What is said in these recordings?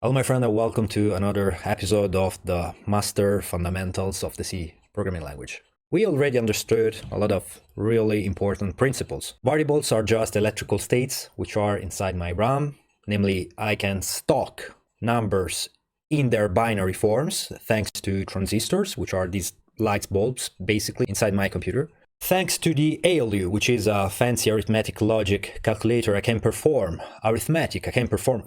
Hello, my friend, and welcome to another episode of the Master Fundamentals of the C programming language. We already understood a lot of really important principles. Variables are just electrical states which are inside my RAM. Namely, I can stock numbers in their binary forms thanks to transistors, which are these light bulbs basically inside my computer. Thanks to the ALU, which is a fancy arithmetic logic calculator, I can perform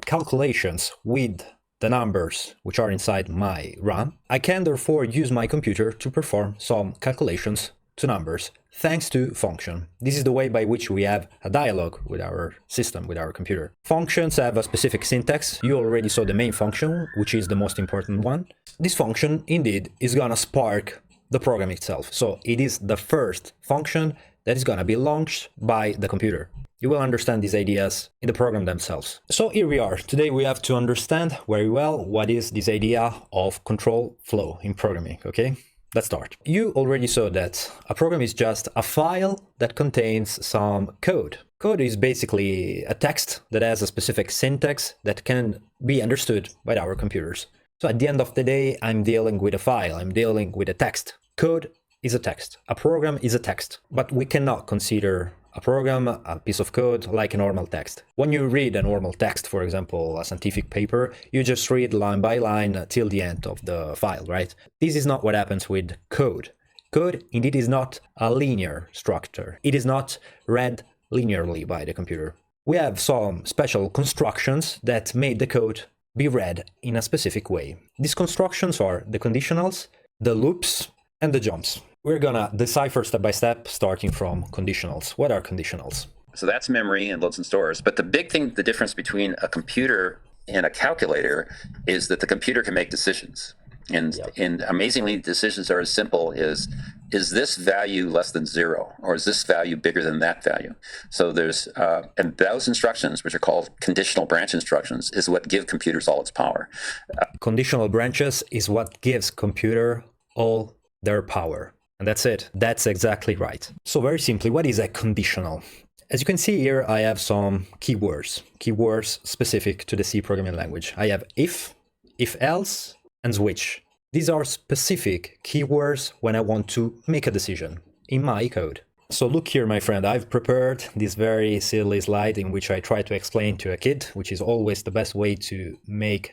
calculations with the numbers which are inside my RAM. I can therefore use my computer to perform some calculations to numbers thanks to function. This is the way by which we have a dialogue with our system, with our computer. Functions have a specific syntax. You already saw the main function, which is the most important one. This function, indeed, is gonna spark the program itself. So it is the first function that is gonna be launched by the computer. You will understand these ideas in the program themselves. So here we are. Today we have to understand very well what is this idea of control flow in programming, okay? Let's start. You already saw that a program is just a file that contains some code. Code is basically a text that has a specific syntax that can be understood by our computers. So at the end of the day, I'm dealing with a file, I'm dealing with a text. Code is a text. A program is a text. But we cannot consider a program, a piece of code, like a normal text. When you read a normal text, for example, a scientific paper, you just read line by line till the end of the file, right? This is not what happens with code. Code, indeed, is not a linear structure. It is not read linearly by the computer. We have some special constructions that made the code be read in a specific way. These constructions are the conditionals, the loops, and the jumps. We're gonna decipher step by step, starting from conditionals. What are conditionals? So that's memory and loads and stores. But the big thing, the difference between a computer and a calculator is that the computer can make decisions. And amazingly, decisions are as simple as, is this value less than 0? Or is this value bigger than that value? So there's, and those instructions, which are called conditional branch instructions, is what give computers all its power. Conditional branches is what gives computer all their power. And that's it. That's exactly right. So very simply, what is a conditional? As you can see here, I have some keywords specific to the C programming language. I have if else, and switch. These are specific keywords when I want to make a decision in my code. So look here, my friend, I've prepared this very silly slide in which I try to explain to a kid, which is always the best way to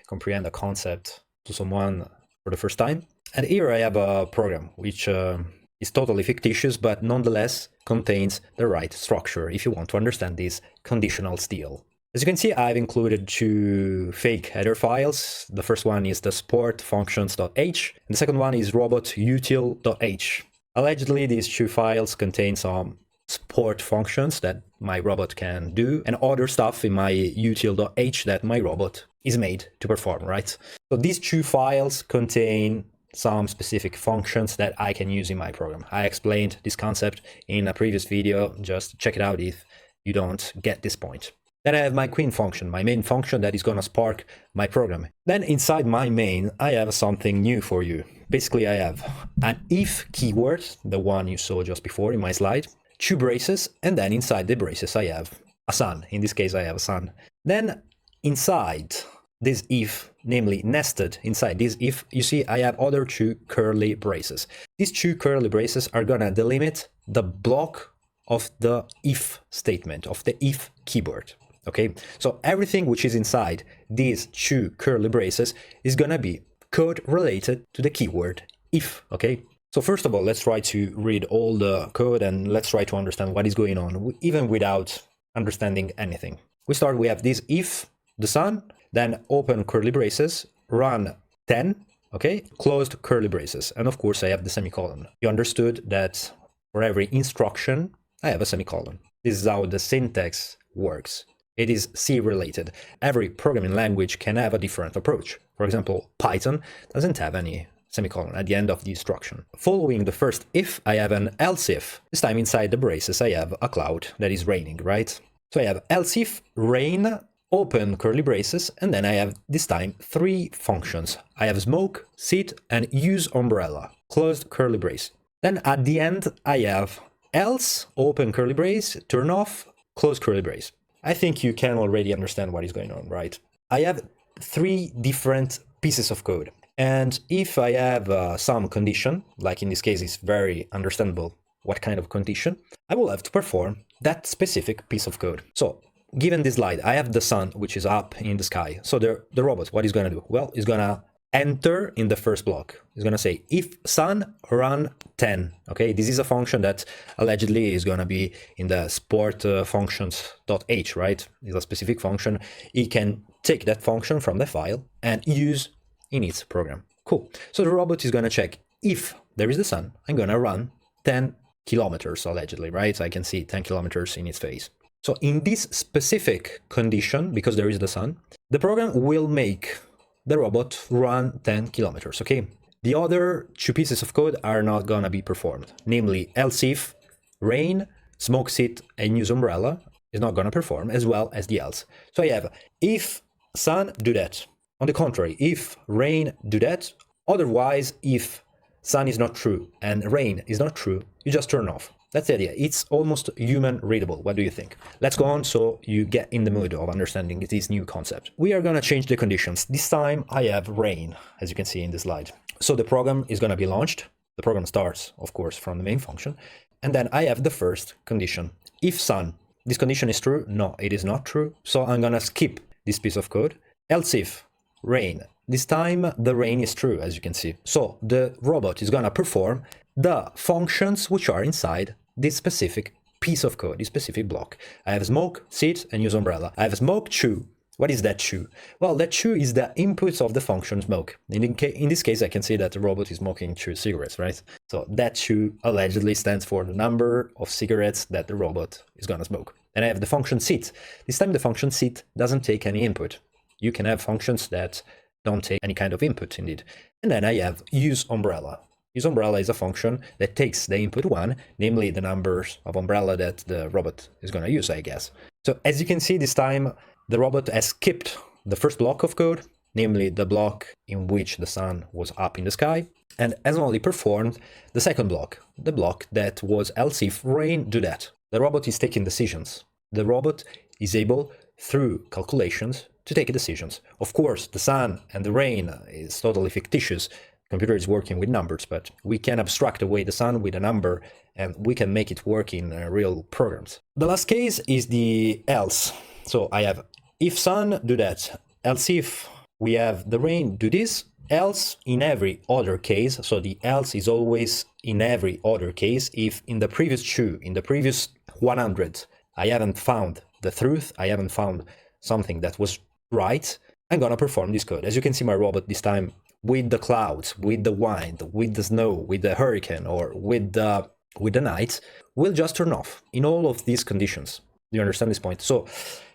comprehend a concept to someone for the first time. And here I have a program which is totally fictitious, but nonetheless contains the right structure if you want to understand this conditional deal. As you can see, I've included two fake header files. The first one is the sport functions.h, and the second one is robotutil.h. Allegedly, these two files contain some sport functions that my robot can do, and other stuff in my util.h that my robot is made to perform, right? So these two files contain some specific functions that I can use in my program. I explained this concept in a previous video. Just check it out if you don't get this point. Then I have my queen function, my main function that is going to spark my program. Then inside my main, I have something new for you. Basically, I have an if keyword, the one you saw just before in my slide, two braces, and then inside the braces, I have a sun. In this case, I have a sun. Then inside this if, namely nested inside this if, you see I have other two curly braces. These two curly braces are going to delimit the block of the if statement, of the if keyword. Okay, so everything which is inside these two curly braces is gonna be code related to the keyword if, okay? So first of all, let's try to read all the code and let's try to understand what is going on, even without understanding anything. We have this if, the sun, then open curly braces, run 10, okay? Closed curly braces, and of course I have the semicolon. You understood that for every instruction, I have a semicolon. This is how the syntax works. It is C related. Every programming language can have a different approach. For example, Python doesn't have any semicolon at the end of the instruction. Following the first if, I have an else if. This time inside the braces, I have a cloud that is raining, right? So I have else if, rain, open curly braces, and then I have this time three functions. I have smoke, sit, and use umbrella, closed curly brace. Then at the end, I have else, open curly brace, turn off, close curly brace. I think you can already understand what is going on, right? I have three different pieces of code. And if I have some condition, like in this case, it's very understandable what kind of condition, I will have to perform that specific piece of code. So given this slide, I have the sun, which is up in the sky. So the robot, what is going to do? Well, it's going to enter in the first block. It's going to say if sun run 10. Okay, this is a function that allegedly is going to be in the sport functions.h, right? It's a specific function. It can take that function from the file and use in its program. Cool. So the robot is going to check if there is the sun. I'm going to run 10 kilometers allegedly, right? I can see 10 kilometers in its face. So in this specific condition, because there is the sun, the program will make the robot run 10 kilometers, okay? The other two pieces of code are not gonna be performed, namely else if, rain, smoke sit, and use umbrella is not gonna perform, as well as the else. So I have if sun, do that. On the contrary, if rain, do that. Otherwise, if sun is not true and rain is not true, you just turn off. That's the idea. It's almost human readable. What do you think? Let's go on so you get in the mood of understanding this new concept. We are going to change the conditions. This time I have rain, as you can see in the slide. So the program is going to be launched. The program starts, of course, from the main function. And then I have the first condition. If sun, this condition is true. No, it is not true. So I'm going to skip this piece of code. Else if, rain. This time the rain is true, as you can see. So the robot is going to perform the functions which are inside this specific piece of code, this specific block. I have smoke, sit, and use umbrella. I have smoke, chew. What is that chew? Well, that chew is the inputs of the function smoke. In this case, I can see that the robot is smoking 2 cigarettes, right? So that chew allegedly stands for the number of cigarettes that the robot is going to smoke. And I have the function sit. This time the function sit doesn't take any input. You can have functions that don't take any kind of input indeed. And then I have use umbrella. Use umbrella is a function that takes the input 1, namely the numbers of umbrella that the robot is going to use, I guess. So as you can see, this time the robot has skipped the first block of code, namely the block in which the sun was up in the sky, and has only performed the second block, the block that was else if rain, do that. The robot is taking decisions. The robot is able, through calculations, to take decisions. Of course, the sun and the rain is totally fictitious. Computer is working with numbers, but we can abstract away the sun with a number and we can make it work in real programs. The last case is the else. So I have if sun, do that. Else if we have the rain, do this. Else in every other case. So the else is always in every other case. If in the previous 2, in the previous 100, I haven't found the truth, I haven't found something that was right, I'm gonna perform this code. As you can see, my robot this time with the clouds, with the wind, with the snow, with the hurricane, or with the night, will just turn off in all of these conditions. Do you understand this point? So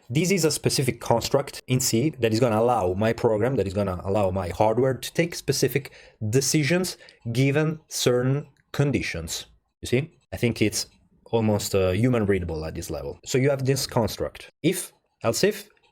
this is a specific construct in C that is going to allow my program, that is going to allow my hardware to take specific decisions given certain conditions. You see? I think it's almost human readable at this level. So you have this construct. If,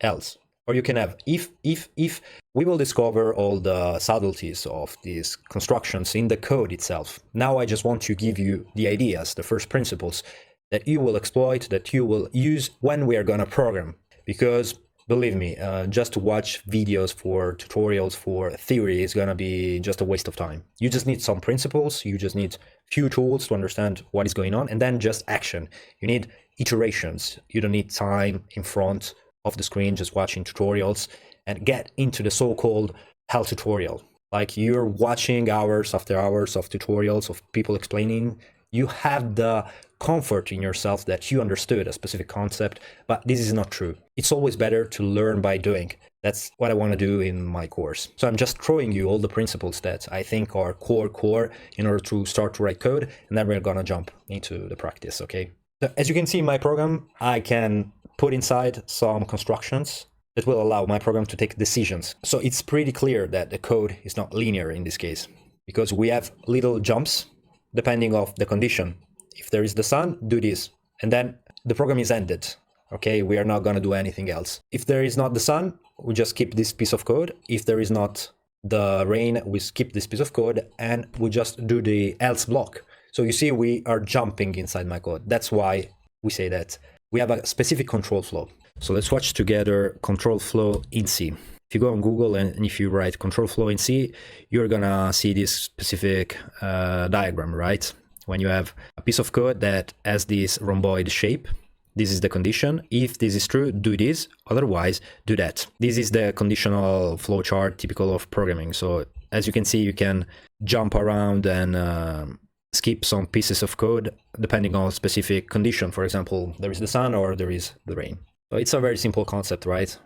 else. Or you can have if. We will discover all the subtleties of these constructions in the code itself. Now I just want to give you the ideas, the first principles that you will exploit, that you will use when we are going to program. Because believe me, just to watch videos for tutorials for theory is going to be just a waste of time. You just need some principles, you just need few tools to understand what is going on, and then just action. You need iterations. You don't need time in front of the screen just watching tutorials and get into the so-called hell tutorial. Like you're watching hours after hours of tutorials of people explaining. You have the comfort in yourself that you understood a specific concept, but this is not true. It's always better to learn by doing. That's what I want to do in my course. So I'm just throwing you all the principles that I think are core in order to start to write code, and then we're gonna jump into the practice, okay? So as you can see in my program, I can put inside some constructions that will allow my program to take decisions. So it's pretty clear that the code is not linear in this case, because we have little jumps depending on the condition. If there is the sun, do this, and then the program is ended. Okay, we are not going to do anything else. If there is not the sun, we just skip this piece of code. If there is not the rain, we skip this piece of code and we just do the else block. So you see, we are jumping inside my code. That's why we say that we have a specific control flow. So let's watch together control flow in C. If you go on Google and if you write control flow in C, you're gonna see this specific diagram, right? When you have a piece of code that has this rhomboid shape, this is the condition. If this is true, do this. Otherwise, do that. This is the conditional flowchart typical of programming. So as you can see, you can jump around and skip some pieces of code depending on a specific condition. For example, there is the sun or there is the rain. So it's a very simple concept, right?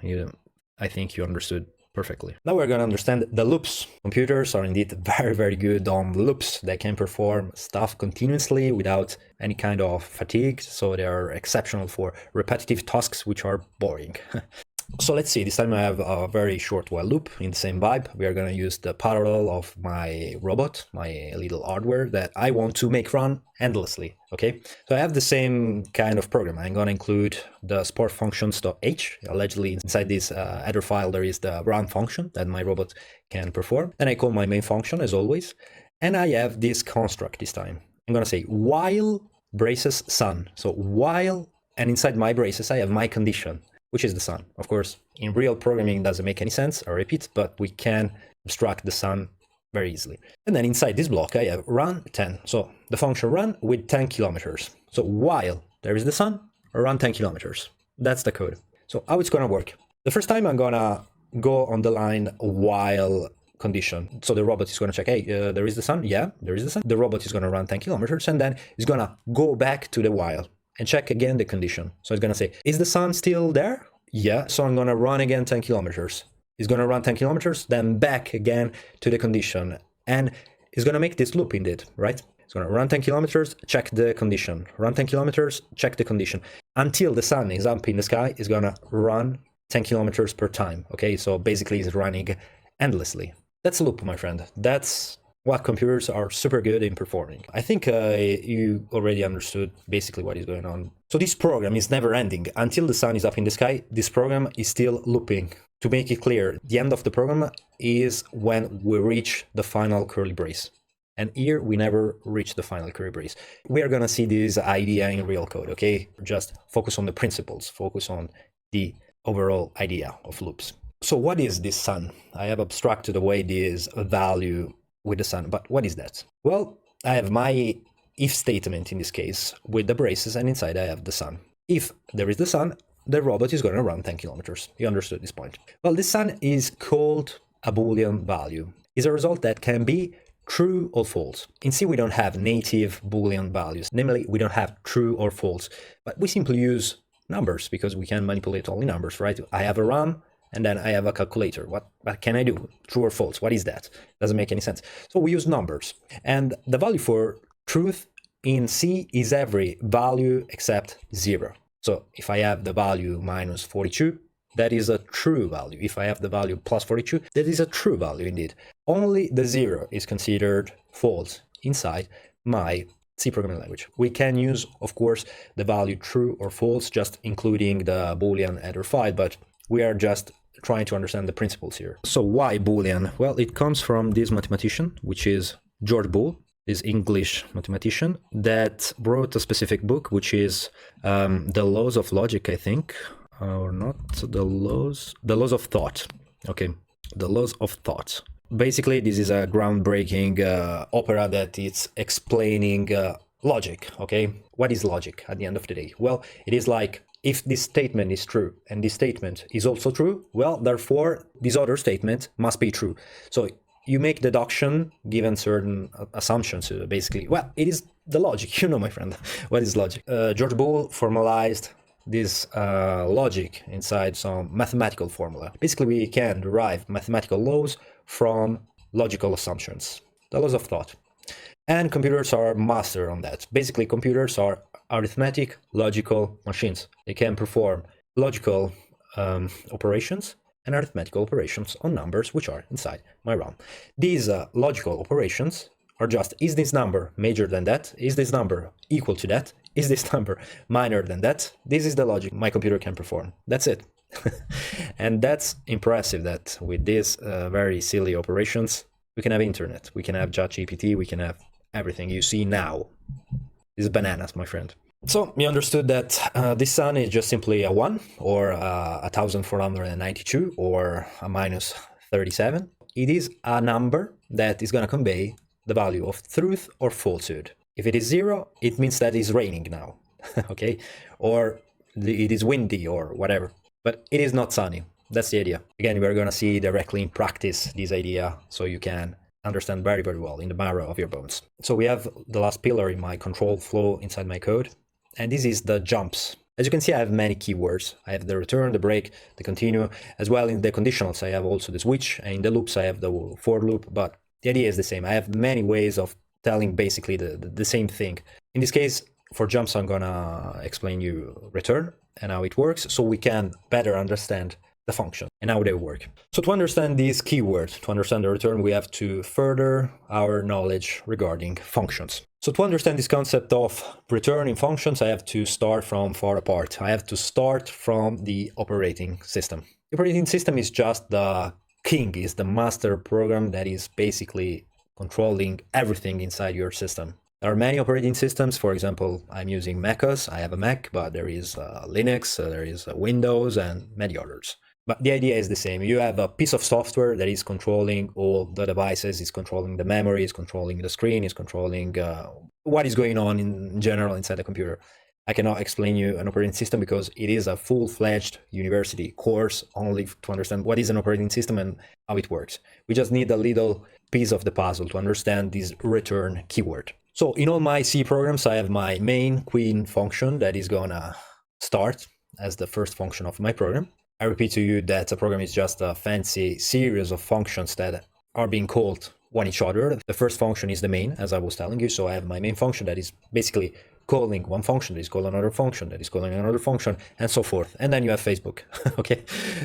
I think you understood perfectly. Now we're going to understand the loops. Computers are indeed very, very good on loops. They can perform stuff continuously without any kind of fatigue. So they are exceptional for repetitive tasks, which are boring. So let's see, this time I have a very short while loop in the same vibe. We are going to use the parallel of my robot, my little hardware that I want to make run endlessly, okay? So I have the same kind of program. I'm going to include the support functions.h. Allegedly inside this header file there is the run function that my robot can perform. Then I call my main function as always. And I have this construct this time. I'm going to say while braces sun. So while, and inside my braces I have my condition, which is the sun. Of course, in real programming, it doesn't make any sense, I repeat, but we can abstract the sun very easily. And then inside this block, I have run 10. So the function run with 10 kilometers. So while there is the sun, run 10 kilometers. That's the code. So how it's going to work? The first time I'm going to go on the line while condition. So the robot is going to check, hey, there is the sun? Yeah, there is the sun. The robot is going to run 10 kilometers and then it's going to go back to the while and check again the condition. So it's going to say, is the sun still there? Yeah, so I'm going to run again 10 kilometers. It's going to run 10 kilometers, then back again to the condition. And it's going to make this loop indeed, right? It's going to run 10 kilometers, check the condition. Run 10 kilometers, check the condition. Until the sun is up in the sky, it's going to run 10 kilometers per time. Okay, so basically it's running endlessly. That's a loop, my friend. That's what computers are super good in performing. I think you already understood basically what is going on. So this program is never ending. Until the sun is up in the sky, this program is still looping. To make it clear, the end of the program is when we reach the final curly brace. And here we never reach the final curly brace. We are gonna see this idea in real code, okay? Just focus on the principles, focus on the overall idea of loops. So what is this sun? I have abstracted away this value with the sun, but what is that? Well, I have my if statement in this case with the braces, and inside I have the sun. If there is the sun, the robot is going to run 10 kilometers. You understood this point. Well, this sun is called a Boolean value. It's a result that can be true or false. In C, we don't have native Boolean values. Namely, we don't have true or false, but we simply use numbers because we can manipulate only numbers, right? I have a run, and then I have a calculator. What can I do? True or false? What is that? Doesn't make any sense. So we use numbers. And the value for truth in C is every value except 0. So if I have the value minus 42, that is a true value. If I have the value plus 42, that is a true value indeed. Only the 0 is considered false inside my C programming language. We can use, of course, the value true or false, just including the Boolean header file, but we are just trying to understand the principles here. So why Boolean? Well, it comes from this mathematician, which is George Boole, this English mathematician that wrote a specific book, which is The Laws of Logic, I think, or not, the laws of thought. Okay, The Laws of Thought. Basically, this is a groundbreaking opera that is explaining logic, okay? What is logic at the end of the day? Well, it is like, if this statement is true and this statement is also true, well, therefore, this other statement must be true. So you make deduction given certain assumptions, basically. Well, it is the logic, you know, my friend. What is logic? George Boole formalized this logic inside some mathematical formula. Basically, we can derive mathematical laws from logical assumptions, the laws of thought. And computers are master on that. Basically, computers are arithmetic, logical machines. They can perform logical operations and arithmetical operations on numbers which are inside my RAM. These logical operations are just, is this number major than that? Is this number equal to that? Is this number minor than that? This is the logic my computer can perform. That's it. And that's impressive that with these very silly operations, we can have internet, we can have ChatGPT, we can have everything you see now. This is bananas, my friend. So you understood that this sun is just simply a 1 or 1492 or a minus 37. It is a number that is going to convey the value of truth or falsehood. If it is 0, it means that it's raining now, okay? Or it is windy or whatever, but it is not sunny. That's the idea. Again, we're going to see directly in practice this idea so you can understand very, very well in the marrow of your bones. So we have the last pillar in my control flow inside my code, and this is the jumps. As you can see, I have many keywords. I have the return, the break, the continue, as well in the conditionals. I have also the switch, and in the loops, I have the for loop, but the idea is the same. I have many ways of telling basically the same thing. In this case, for jumps, I'm gonna explain you return and how it works so we can better understand the function and how they work. So to understand these keywords, to understand the return, we have to further our knowledge regarding functions. So to understand this concept of returning functions, I have to start from far apart. I have to start from the operating system. The operating system is just the king, is the master program that is basically controlling everything inside your system. There are many operating systems. For example, I'm using macOS. I have a Mac, but there is Linux, there is Windows, and many others. But the idea is the same. You have a piece of software that is controlling all the devices, is controlling the memory, is controlling the screen, is controlling what is going on in general inside the computer. I cannot explain you an operating system because it is a full-fledged university course only to understand what is an operating system and how it works. We just need a little piece of the puzzle to understand this return keyword. So in all my C programs, I have my main queen function that is gonna start as the first function of my program. I repeat to you that a program is just a fancy series of functions that are being called one each other. The first function is the main, as I was telling you. So I have my main function that is basically calling one function, that is calling another function, that is calling another function, and so forth. And then you have Facebook, okay?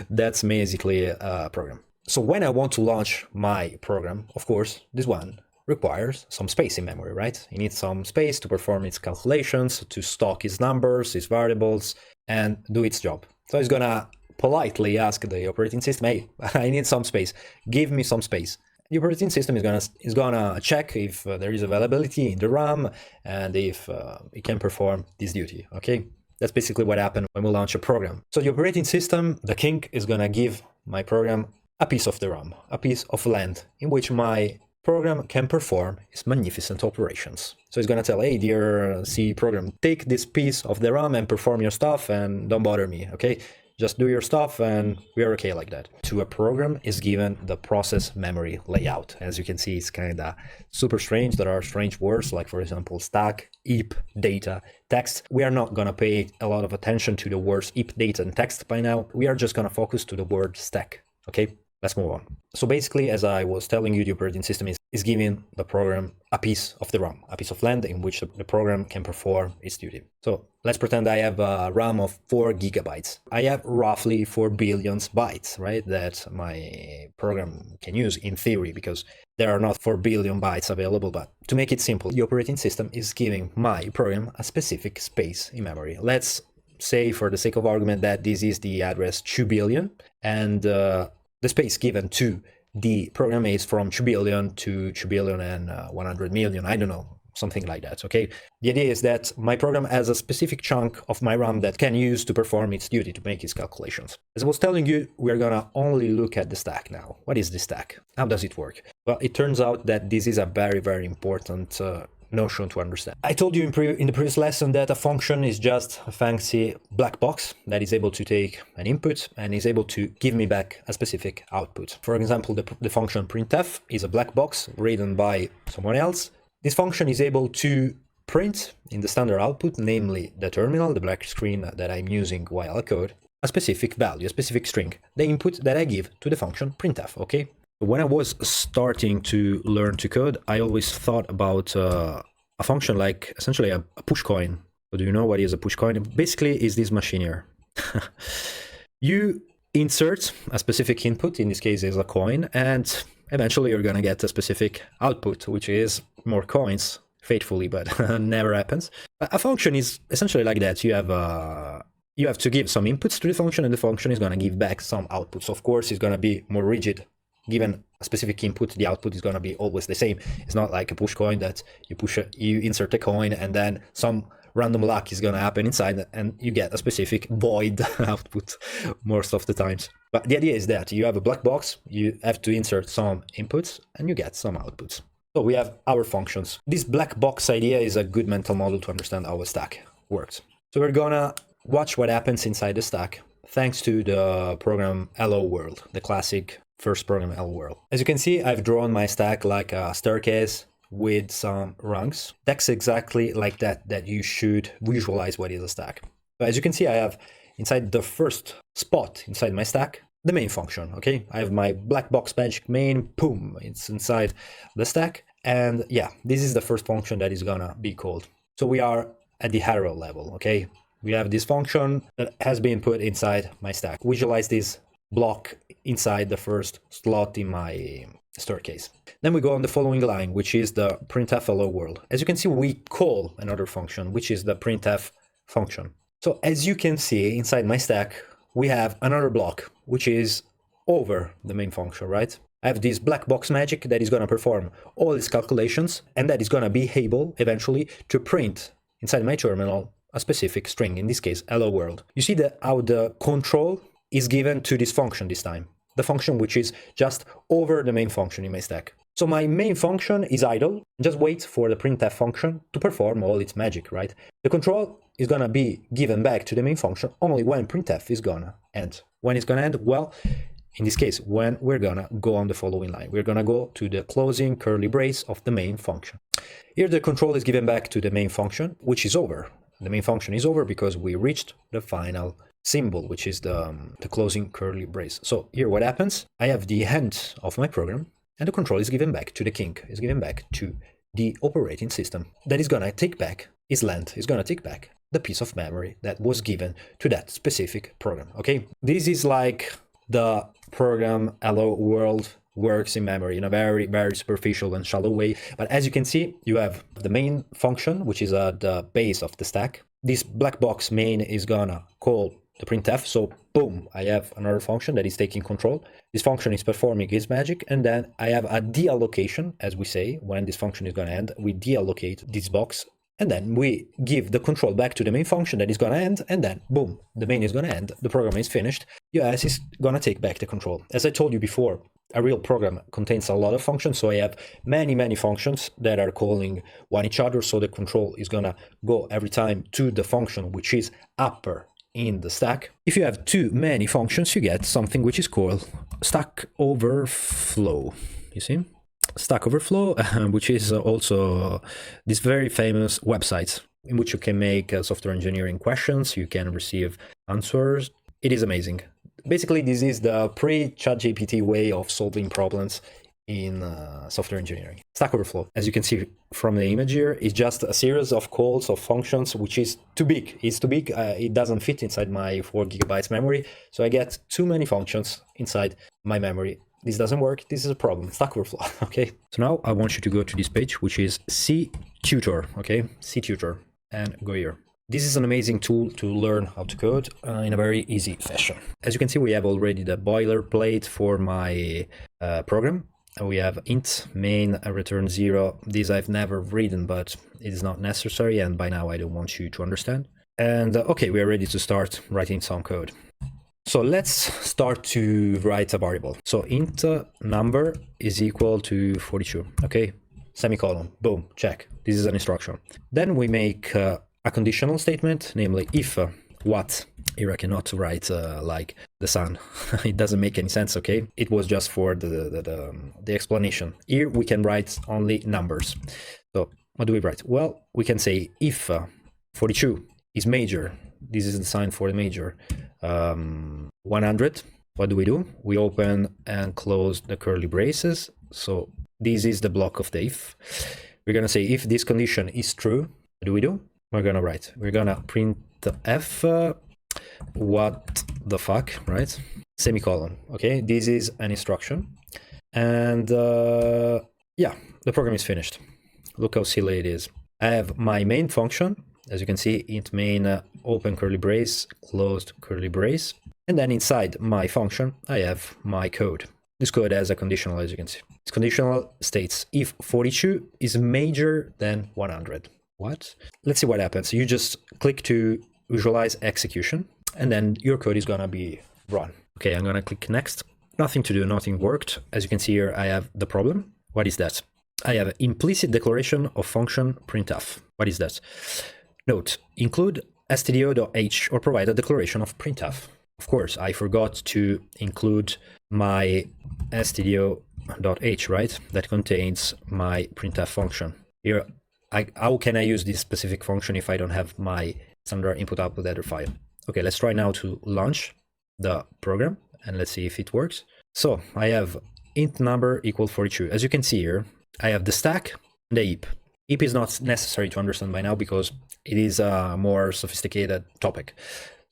That's basically a program. So when I want to launch my program, of course, this one requires some space in memory, right? It needs some space to perform its calculations, to stock its numbers, its variables, and do its job. So it's gonna politely ask the operating system, hey, I need some space, give me some space. The operating system is gonna check if there is availability in the RAM and if it can perform this duty, okay? That's basically what happened when we launch a program. So the operating system, the king, is gonna give my program a piece of the RAM, a piece of land in which my program can perform its magnificent operations. So it's gonna tell, hey, dear C program, take this piece of the RAM and perform your stuff and don't bother me, okay? Just do your stuff and we are okay like that. To a program is given the process memory layout. As you can see, it's kind of super strange. There are strange words like, for example, stack, heap, data, text. We are not going to pay a lot of attention to the words heap, data, and text by now. We are just going to focus to the word stack. Okay, let's move on. So basically, as I was telling you, the operating system is giving the program a piece of the RAM, a piece of land in which the program can perform its duty. So let's pretend I have a RAM of 4 gigabytes. I have roughly 4 billion bytes, right, that my program can use in theory, because there are not 4 billion bytes available. But to make it simple, the operating system is giving my program a specific space in memory. Let's say, for the sake of argument, that this is the address 2 billion, and the space given to the program is from 2 billion to 2 billion and 100 million, I don't know, something like that, okay? The idea is that my program has a specific chunk of my RAM that can use to perform its duty, to make its calculations. As I was telling you, we're gonna only look at the stack now. What is the stack? How does it work? Well, it turns out that this is a very, very important notion to understand. I told you in the previous lesson that a function is just a fancy black box that is able to take an input and is able to give me back a specific output. For example, the function printf is a black box written by someone else. This function is able to print in the standard output, namely the terminal, the black screen that I'm using while I code, a specific value, a specific string, the input that I give to the function printf, okay? When I was starting to learn to code, I always thought about a function like essentially a push coin. So do you know what is a push coin? Basically, is this machine here. You insert a specific input, in this case is a coin, and eventually you're gonna get a specific output, which is more coins, faithfully, but never happens. A function is essentially like that. You have to give some inputs to the function, and the function is gonna give back some outputs. Of course, it's gonna be more rigid. Given a specific input, the output is going to be always the same. It's not like a push coin that you insert a coin and then some random luck is going to happen inside and you get a specific void output most of the times. But the idea is that you have a black box, you have to insert some inputs and you get some outputs. So we have our functions. This black box idea is a good mental model to understand how a stack works. So we're gonna watch what happens inside the stack thanks to the program Hello World, the classic first program Hello World. As you can see, I've drawn my stack like a staircase with some rungs. That's exactly like that you should visualize what is a stack. But as you can see, I have inside the first spot inside my stack, the main function, okay? I have my black box magic main, boom, it's inside the stack. And yeah, this is the first function that is gonna be called. So we are at the hero level, okay? We have this function that has been put inside my stack. Visualize this block inside the first slot in my staircase. Then we go on the following line, which is the printf hello world. As you can see, we call another function, which is the printf function. So as you can see inside my stack, we have another block, which is over the main function, right? I have this black box magic that is going to perform all these calculations, and that is going to be able eventually to print inside my terminal a specific string, in this case, hello world. You see how the control is given to this function this time, the function which is just over the main function in my stack. So my main function is idle, just wait for the printf function to perform all its magic, right? The control is gonna be given back to the main function only when printf is gonna end. When it's gonna end? Well, in this case, when we're gonna go on the following line, we're gonna go to the closing curly brace of the main function. Here the control is given back to the main function, which is over. The main function is over because we reached the final symbol, which is the closing curly brace. So here what happens, I have the end of my program and the control is given back to the king, is given back to the operating system that is gonna take back is length, is gonna take back the piece of memory that was given to that specific program, okay? This is like the program hello world works in memory in a very, very superficial and shallow way. But as you can see, you have the main function, which is at the base of the stack. This black box main is gonna call the printf. So boom, I have another function that is taking control. This function is performing its magic. And then I have a deallocation, as we say, when this function is gonna end, we deallocate this box. And then we give the control back to the main function that is gonna end. And then boom, the main is gonna end. The program is finished. US is gonna take back the control. As I told you before, a real program contains a lot of functions, so I have many functions that are calling one each other, so the control is gonna go every time to the function which is upper in the stack. If you have too many functions, you get something which is called stack overflow, you see? Stack Overflow, which is also this very famous website in which you can make software engineering questions, you can receive answers. It is amazing. Basically, this is the pre-ChatGPT way of solving problems in software engineering. Stack Overflow, as you can see from the image here, is just a series of calls of functions which is too big. It's too big, it doesn't fit inside my 4 gigabytes memory, so I get too many functions inside my memory. This doesn't work, this is a problem. Stack Overflow, okay? So now I want you to go to this page, which is CTutor, okay? CTutor, and go here. This is an amazing tool to learn how to code in a very easy fashion. As you can see, we have already the boilerplate for my program. We have int main return 0. This I've never written, but it is not necessary, and by now I don't want you to understand. And okay, we are ready to start writing some code. So let's start to write a variable. So int number is equal to 42, okay? Semicolon, boom, check. This is an instruction. Then we make a conditional statement, namely if what. Here I cannot write like the sun. It doesn't make any sense, okay? It was just for the explanation. Here we can write only numbers. So what do we write? Well, we can say if 42 is major, this is the sign for the major, 100, what do? We open and close the curly braces. So this is the block of the if. We're gonna say if this condition is true, what do? We're gonna write, we're gonna print the f what the fuck, right? Semicolon, okay? This is an instruction. And yeah, the program is finished. Look how silly it is. I have my main function, as you can see, int main open curly brace, closed curly brace. And then inside my function, I have my code. This code has a conditional, as you can see. This conditional states if 42 is major than 100. What? Let's see what happens. You just click to visualize execution, and then your code is gonna be run. Okay, I'm gonna click next. Nothing to do, nothing worked. As you can see here, I have the problem. What is that? I have implicit declaration of function printf. What is that? Note, include stdio.h or provide a declaration of printf. Of course, I forgot to include my stdio.h, right? That contains my printf function. Here, how can I use this specific function if I don't have my standard input-output header file? Okay, let's try now to launch the program and let's see if it works. So I have int number equal 42. As you can see here, I have the stack and the heap. Heap is not necessary to understand by now because it is a more sophisticated topic.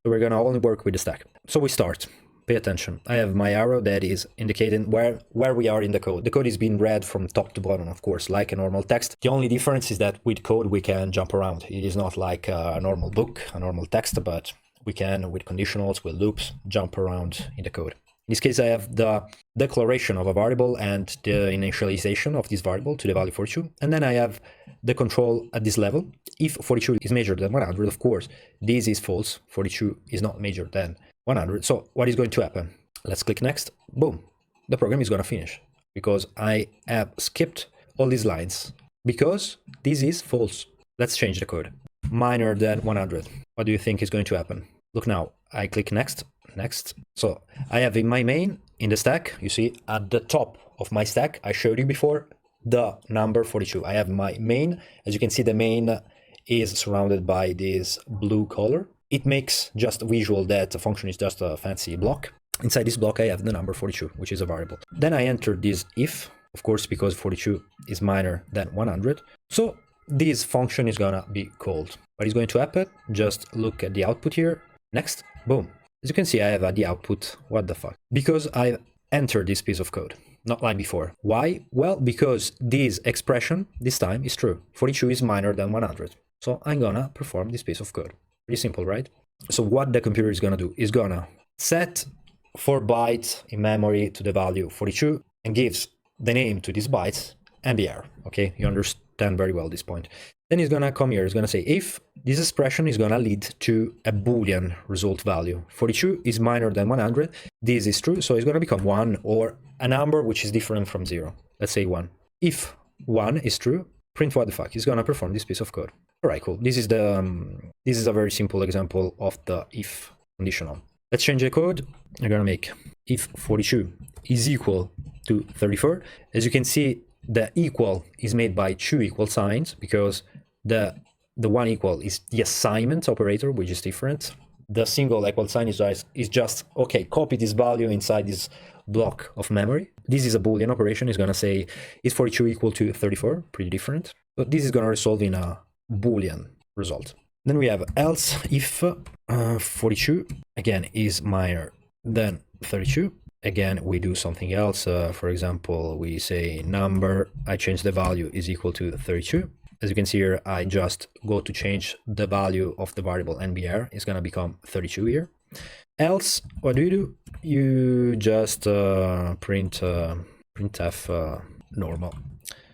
So we're gonna only work with the stack. So we start. Pay attention. I have my arrow that is indicating where we are in the code. The code is being read from top to bottom, of course, like a normal text. The only difference is that with code we can jump around. It is not like a normal book, a normal text, but we can, with conditionals, with loops, jump around in the code. In this case, I have the declaration of a variable and the initialization of this variable to the value 42. And then I have the control at this level. If 42 is major than 100, of course, this is false. 42 is not major than 100. So what is going to happen? Let's click next. Boom. The program is going to finish because I have skipped all these lines because this is false. Let's change the code. Minor than 100. What do you think is going to happen? Look now. I click next. Next. So I have in my main, in the stack, you see at the top of my stack, I showed you before, the number 42. I have my main. As you can see, the main is surrounded by this blue color. It makes just visual that the function is just a fancy block. Inside this block, I have the number 42, which is a variable. Then I enter this if, of course, because 42 is minor than 100. So this function is gonna be called. What is going to happen? Just look at the output here. Next, boom. As you can see, I have the output. What the fuck? Because I entered this piece of code, not like before. Why? Well, because this expression, this time, is true. 42 is minor than 100. So I'm gonna perform this piece of code. Pretty simple, right? So what the computer is gonna do is gonna set 4 bytes in memory to the value 42 and gives the name to these bytes MBR. Okay, you understand very well this point. Then he's gonna come here, he's gonna say if this expression is gonna lead to a Boolean result value. 42 is minor than 100, this is true, so it's gonna become 1 or a number which is different from 0. Let's say 1. If 1 is true, print what the fuck, he's gonna perform this piece of code. All right, cool. This is a very simple example of the if conditional. Let's change the code. I'm gonna make if 42 is equal to 34. As you can see, the equal is made by 2 equal signs because the one equal is the assignment operator, which is different. The single equal sign is just okay, copy this value inside this block of memory. This is a Boolean operation. It's gonna say is 42 equal to 34, pretty different. But this is gonna result in a Boolean result. Then we have else if 42 again is minor than 32. Again, we do something else. For example, we say number, I change the value is equal to 32. As you can see here, I just go to change the value of the variable NBR. It's going to become 32 here. Else, what do? You just printf normal.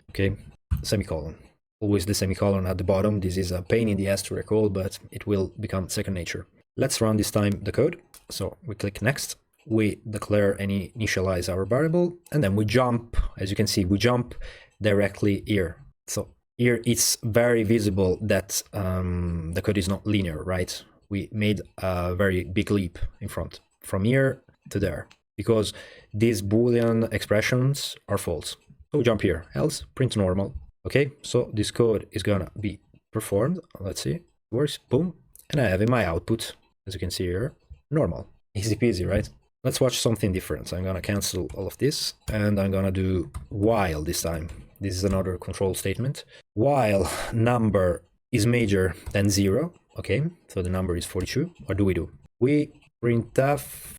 Okay, semicolon. Always the semicolon at the bottom. This is a pain in the ass to recall, but it will become second nature. Let's run this time the code. So we click next. We declare and initialize our variable, and then we jump. As you can see, we jump directly here. So here it's very visible that the code is not linear, right? We made a very big leap in front from here to there because these Boolean expressions are false. So we jump here, else print normal. Okay, so this code is gonna be performed. Let's see, it works, boom. And I have in my output, as you can see here, normal. Easy peasy, right? Let's watch something different. So I'm gonna cancel all of this and I'm gonna do while this time. This is another control statement. While number is major than 0, okay, so the number is 42, what do? We printf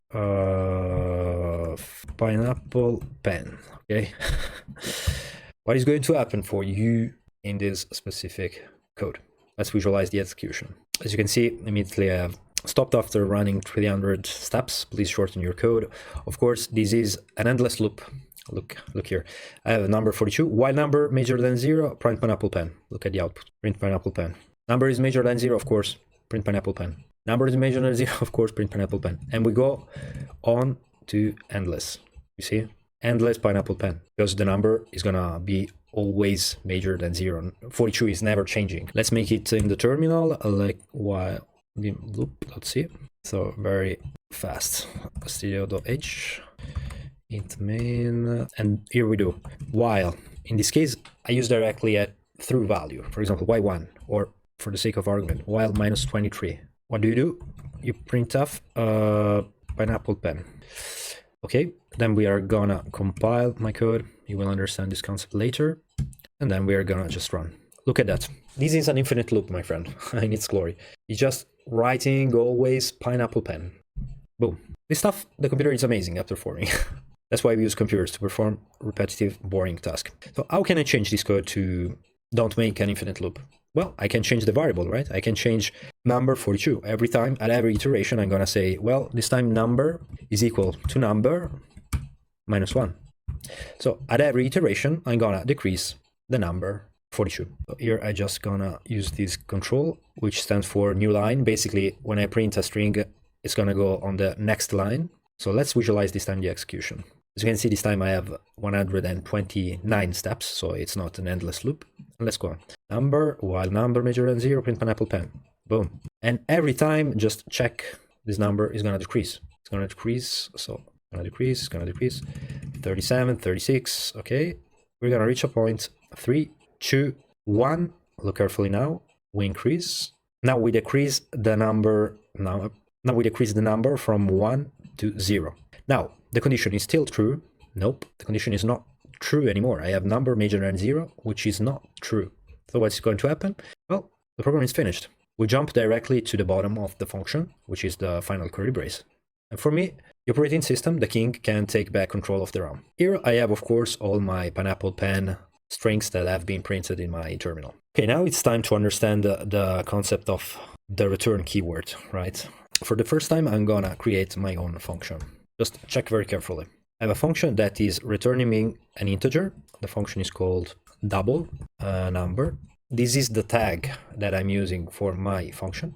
pineapple pen, okay? What is going to happen for you in this specific code? Let's visualize the execution. As you can see, immediately I have stopped after running 300 steps. Please shorten your code. Of course, this is an endless loop. Look here. I have a number 42. While number major than 0, print pineapple pen. Look at the output. Print pineapple pen. Number is major than 0, of course. Print pineapple pen. Number is major than 0, of course. Print pineapple pen. And we go on to endless. You see? Endless pineapple pen. Because the number is gonna be always major than 0. 42 is never changing. Let's make it in the terminal, like while the loop. Let's see. So very fast. Studio.h. int main, and here we do while. In this case, I use directly at through value. For example, y1, or for the sake of argument, while minus 23. What do? You print off pineapple pen. Okay, then we are gonna compile my code. You will understand this concept later. And then we are gonna just run. Look at that. This is an infinite loop, my friend, in its glory. It's just writing always pineapple pen. Boom. This stuff, the computer is amazing at performing. That's why we use computers to perform repetitive, boring tasks. So how can I change this code to don't make an infinite loop? Well, I can change the variable, right? I can change number 42. Every time, at every iteration, I'm gonna say, well, this time number is equal to number minus 1. So at every iteration, I'm gonna decrease the number 42. So here I just gonna use this control, which stands for new line. Basically, when I print a string, it's gonna go on the next line. So let's visualize this time the execution. As you can see, this time I have 129 steps, so it's not an endless loop. Let's go on. Number, while number major than 0, print pineapple pen. Boom. And every time, just check this number is gonna decrease. It's gonna decrease, so it's gonna decrease. 37, 36, okay. We're gonna reach a point, 3, 2, 1. Look carefully now. We increase. Now we decrease the number. Now we decrease the number from 1 to 0. Now the condition is still true. Nope, the condition is not true anymore. I have number major than 0, which is not true. So what's going to happen? Well, the program is finished. We jump directly to the bottom of the function, which is the final curly brace. And for me, the operating system, the king, can take back control of the RAM. Here I have, of course, all my pineapple pen strings that have been printed in my terminal. Okay, now it's time to understand the concept of the return keyword, right? For the first time, I'm gonna create my own function. Just check very carefully. I have a function that is returning me an integer. The function is called double number. This is the tag that I'm using for my function.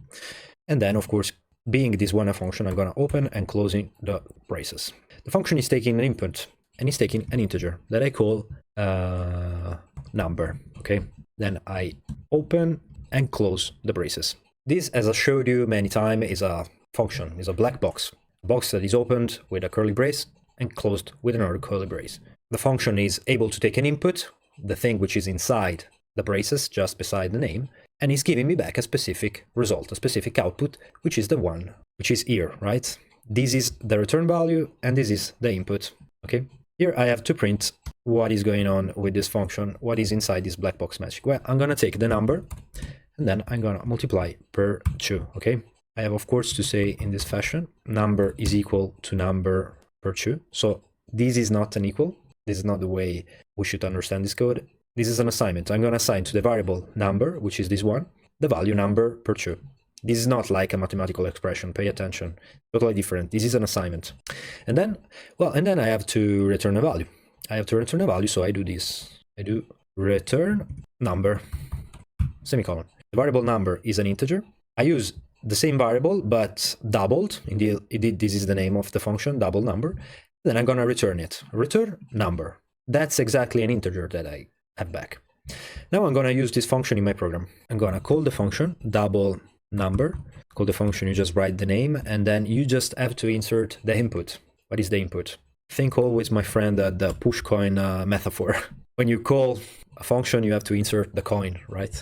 And then, of course, being this one a function, I'm gonna open and closing the braces. The function is taking an input and it's taking an integer that I call number, okay? Then I open and close the braces. This, as I showed you many times, is a function, is a black box. A box that is opened with a curly brace and closed with another curly brace. The function is able to take an input, the thing which is inside the braces, just beside the name, and is giving me back a specific result, a specific output, which is the one, which is here, right? This is the return value, and this is the input, okay? Here I have to print what is going on with this function, what is inside this black box magic. Well, I'm gonna take the number, and then I'm gonna multiply per 2, okay? I have, of course, to say in this fashion, number is equal to number per 2. So this is not an equal. This is not the way we should understand this code. This is an assignment. I'm going to assign to the variable number, which is this one, the value number per 2. This is not like a mathematical expression. Pay attention. Totally different. This is an assignment. And then, well, and then I have to return a value. I have to return a value, so I do this. I do return number, semicolon. The variable number is an integer. I use the same variable, but doubled. Indeed, this is the name of the function, double number. Then I'm going to return it. Return number. That's exactly an integer that I have back. Now I'm going to use this function in my program. I'm going to call the function double number. Call the function, you just write the name, and then you just have to insert the input. What is the input? Think always, my friend, the push coin metaphor. When you call a function, you have to insert the coin, right?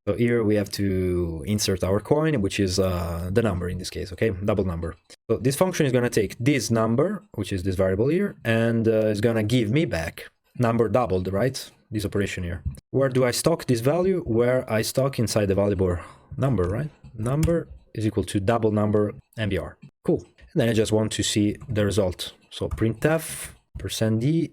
So here we have to insert our coin, which is the number in this case, okay? Double number. So this function is going to take this number, which is this variable here, and it's going to give me back number doubled, right? This operation here. Where do I stock this value? Where I stock inside the variable number, right? Number is equal to double number MBR. Cool. And then I just want to see the result. So printf, %d,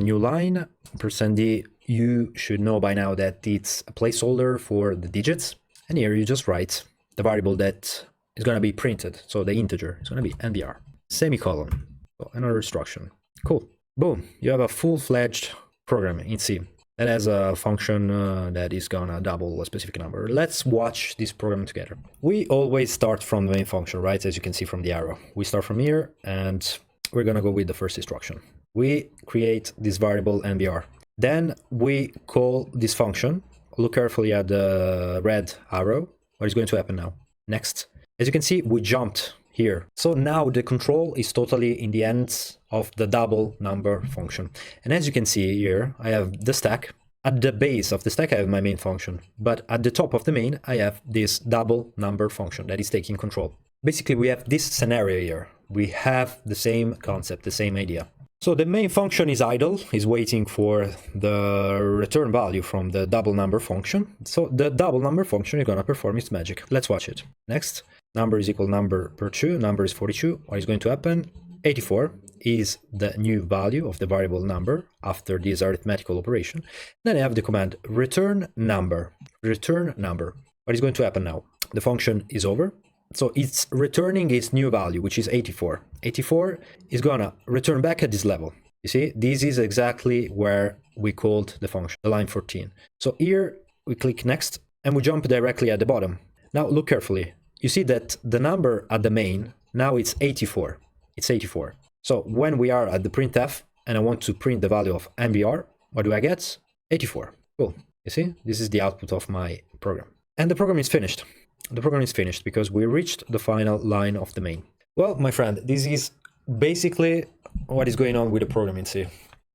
new line, %d, you should know by now that it's a placeholder for the digits. And here you just write the variable that is going to be printed. So the integer is going to be NBR, semicolon. So another instruction. Cool. Boom, you have a full-fledged program in C that has a function that is gonna double a specific number. Let's watch this program together. We always start from the main function, right? As you can see from the arrow. We start from here and we're gonna go with the first instruction. We create this variable NBR. Then we call this function. Look carefully at the red arrow. What is going to happen now? Next. As you can see, we jumped here. So now the control is totally in the ends of the double number function. And as you can see here, I have the stack. At the base of the stack, I have my main function. But at the top of the main, I have this double number function that is taking control. Basically, we have this scenario here. We have the same concept, the same idea. So the main function is idle, is waiting for the return value from the double number function. So the double number function is going to perform its magic. Let's watch it. Next, number is equal number per 2, number is 42. What is going to happen? 84 is the new value of the variable number after this arithmetical operation. Then I have the command return number, return number. What is going to happen now? The function is over. So it's returning its new value, which is 84. 84 is gonna return back at this level. You see, this is exactly where we called the function, the line 14. So here we click next and we jump directly at the bottom. Now look carefully. You see that the number at the main, now it's 84. It's 84. So when we are at the printf and I want to print the value of MBR, what do I get? 84. Cool. You see, this is the output of my program. And the program is finished. The program is finished because we reached the final line of the main. Well, my friend, this is basically what is going on with the program in C.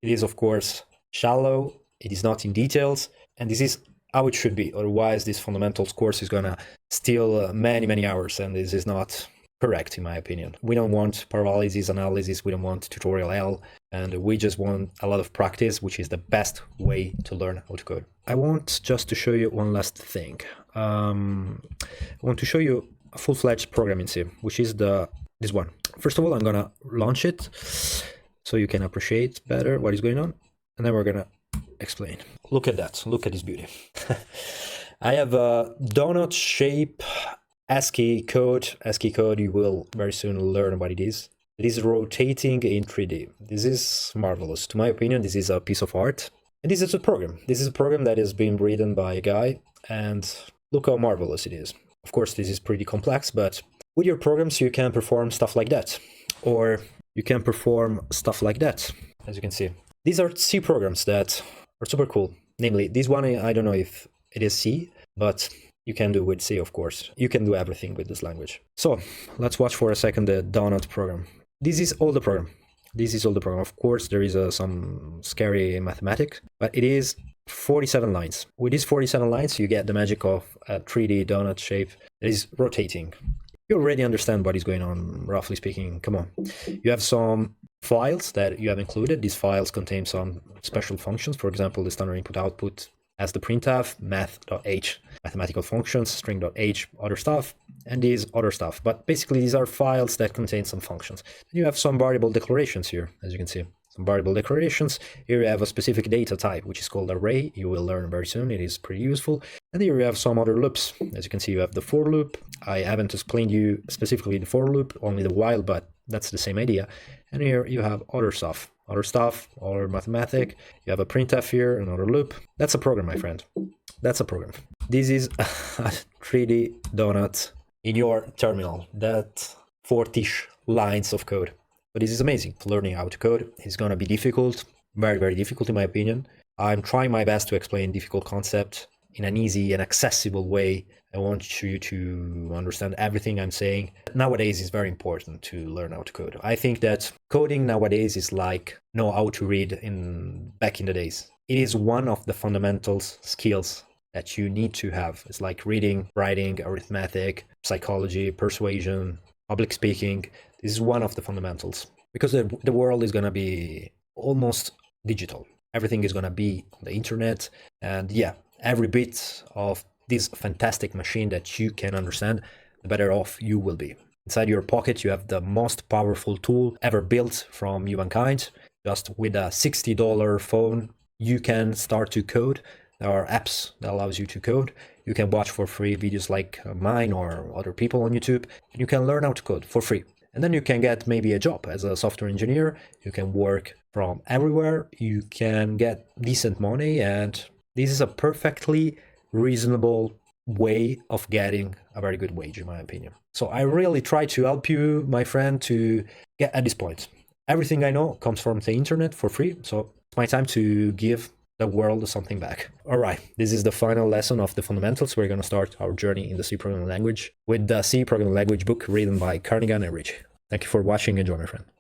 It is, of course, shallow, it is not in details, and this is how it should be. Otherwise, this fundamentals course is gonna steal many hours, and this is not correct, in my opinion. We don't want paralysis analysis, we don't want tutorial L, and we just want a lot of practice, which is the best way to learn how to code. I want just to show you one last thing. I want to show you a full-fledged program in C, which is this one. First of all, I'm gonna launch it so you can appreciate better what is going on, and then we're gonna explain. Look at that, look at this beauty. I have a donut shape ASCII code. ASCII code, you will very soon learn what it is. It is rotating in 3D. This is marvelous. To my opinion, this is a piece of art. And this is a program. This is a program that has been written by a guy, and look how marvelous it is. Of course, this is pretty complex, but with your programs, you can perform stuff like that. Or you can perform stuff like that, as you can see. These are C programs that are super cool. Namely, this one, I don't know if it is C, but you can do with C, of course. You can do everything with this language. So let's watch for a second the donut program. This is all the program. This is all the program. Of course, there is some scary mathematics, but it is 47 lines. With these 47 lines, you get the magic of a 3D donut shape that is rotating. You already understand what is going on, roughly speaking. Come on. You have some files that you have included. These files contain some special functions. For example, the standard input-output as the printf, math.h, mathematical functions, string.h, other stuff, and these other stuff. But basically, these are files that contain some functions. You have some variable declarations here, as you can see. Some variable declarations. Here you have a specific data type, which is called array. You will learn very soon. It is pretty useful. And here you have some other loops. As you can see, you have the for loop. I haven't explained you specifically the for loop, only the while, but that's the same idea. And here you have other stuff, other mathematic. You have a printf here, another loop. That's a program, my friend. That's a program. This is a 3D donut in your terminal. That 40-ish lines of code. But this is amazing. Learning how to code is going to be difficult, very difficult in my opinion. I'm trying my best to explain difficult concepts in an easy and accessible way. I want you to understand everything I'm saying. Nowadays, it's very important to learn how to code. I think that coding nowadays is like know how to read back in the days. It is one of the fundamental skills that you need to have. It's like reading, writing, arithmetic, psychology, persuasion, public speaking. This is one of the fundamentals because the world is going to be almost digital. Everything is going to be on the internet. And yeah, every bit of this fantastic machine that you can understand, the better off you will be. Inside your pocket, you have the most powerful tool ever built from humankind. Just with a $60 phone, you can start to code. There are apps that allows you to code. You can watch for free videos like mine or other people on YouTube. You can learn how to code for free. And then you can get maybe a job as a software engineer. You can work from everywhere. You can get decent money, and this is a perfectly reasonable way of getting a very good wage, in my opinion. So I really try to help you, my friend, to get at this point. Everything I know comes from the internet for free, so it's my time to give the world something back. All right, this is the final lesson of the fundamentals. We're going to start our journey in the C programming language with the C programming language book written by Carnegie and Rich. Thank you for watching. Enjoy, my friend.